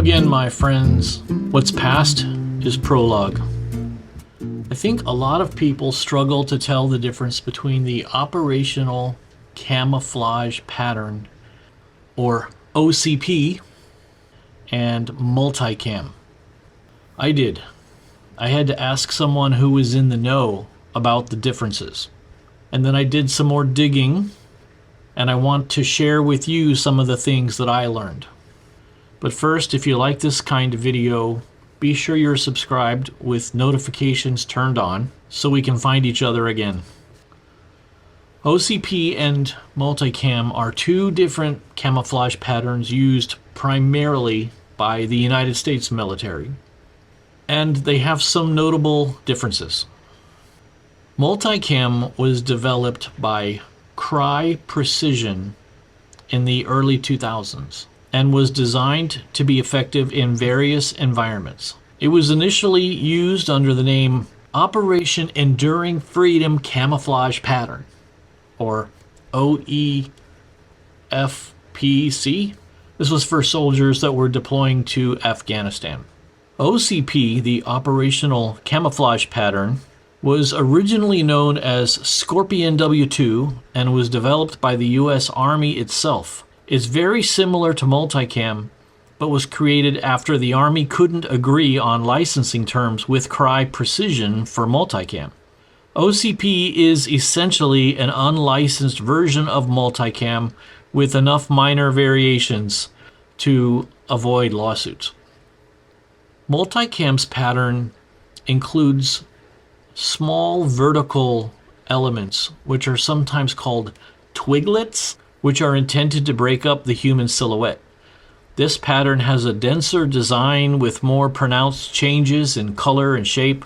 again, my friends. What's past is prologue. I think a lot of people struggle to tell the difference between the operational camouflage pattern, or OCP, and multicam. I did. I had to ask someone who was in the know about the differences. And then I did some more digging, and I want to share with you some of the things that I learned. But first, if you like this kind of video, be sure you're subscribed with notifications turned on so we can find each other again. OCP and multicam are two different camouflage patterns used primarily by the United States military, and they have some notable differences. Multicam was developed by Crye Precision in the early 2000s and was designed to be effective in various environments. It was initially used under the name Operation Enduring Freedom Camouflage Pattern, or OEFPC. This was for soldiers that were deploying to Afghanistan. OCP, the Operational Camouflage Pattern, was originally known as Scorpion W2 and was developed by the U.S. Army itself. It's very similar to multicam, but was created after the Army couldn't agree on licensing terms with Crye Precision for multicam. OCP is essentially an unlicensed version of multicam with enough minor variations to avoid lawsuits. Multicam's pattern includes small vertical elements, which are sometimes called twiglets, which are intended to break up the human silhouette. This pattern has a denser design with more pronounced changes in color and shape.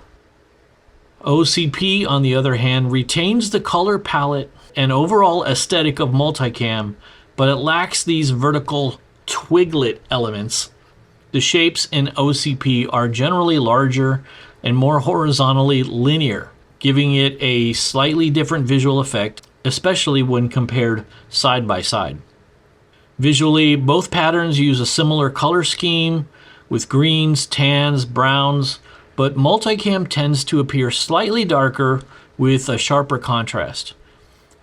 OCP, on the other hand, retains the color palette and overall aesthetic of multicam, but it lacks these vertical twiglet elements. The shapes in OCP are generally larger and more horizontally linear, giving it a slightly different visual effect, especially when compared side by side. Visually, both patterns use a similar color scheme with greens, tans, browns, but multicam tends to appear slightly darker with a sharper contrast.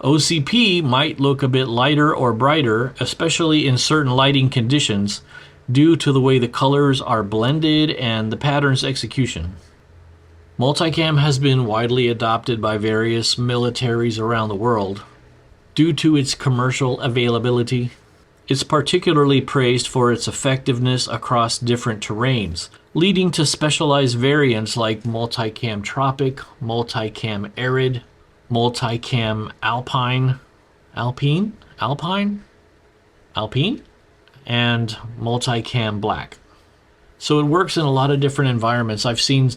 OCP might look a bit lighter or brighter, especially in certain lighting conditions, due to the way the colors are blended and the pattern's execution. Multicam has been widely adopted by various militaries around the world. Due to its commercial availability, it's particularly praised for its effectiveness across different terrains, leading to specialized variants like multicam tropic, multicam arid, multicam alpine, and multicam black. So it works in a lot of different environments. I've seen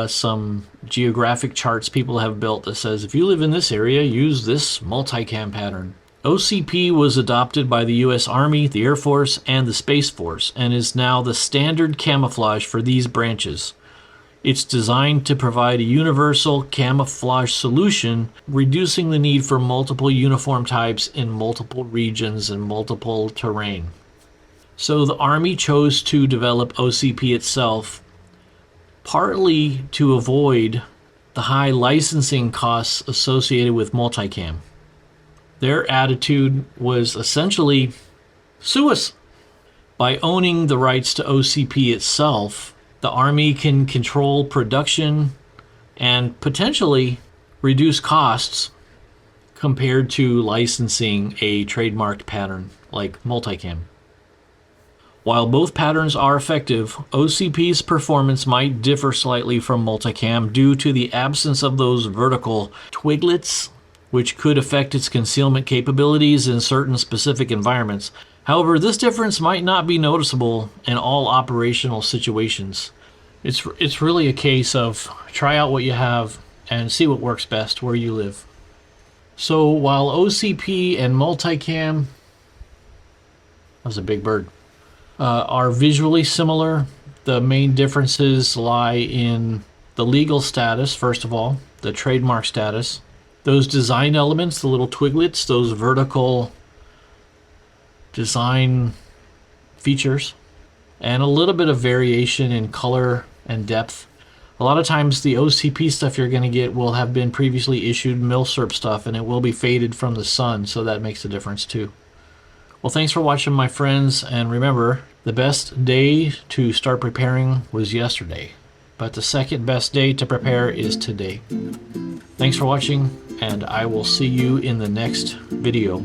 some geographic charts people have built that says if you live in this area, use this multicam pattern. OCP was adopted by the U.S. Army, the Air Force, and the Space Force, and is now the standard camouflage for these branches. It's designed to provide a universal camouflage solution, reducing the need for multiple uniform types in multiple regions and multiple terrain. So the Army chose to develop OCP itself, partly to avoid the high licensing costs associated with multicam. Their attitude was essentially, sue us. By owning the rights to OCP itself, the Army can control production and potentially reduce costs compared to licensing a trademarked pattern like multicam. While both patterns are effective, OCP's performance might differ slightly from multicam due to the absence of those vertical twiglets, which could affect its concealment capabilities in certain specific environments. However, this difference might not be noticeable in all operational situations. It's really a case of try out what you have and see what works best where you live. So while OCP and multicam, that was a big bird, are visually similar, the main differences lie in the legal status, first of all, the trademark status, those design elements, the little twiglets, those vertical design features, and a little bit of variation in color and depth. A lot of times the OCP stuff you're going to get will have been previously issued milsurp stuff, and it will be faded from the sun, so that makes a difference too. Well, thanks for watching, my friends, and remember, the best day to start preparing was yesterday, but the second best day to prepare is today. Thanks for watching, and I will see you in the next video.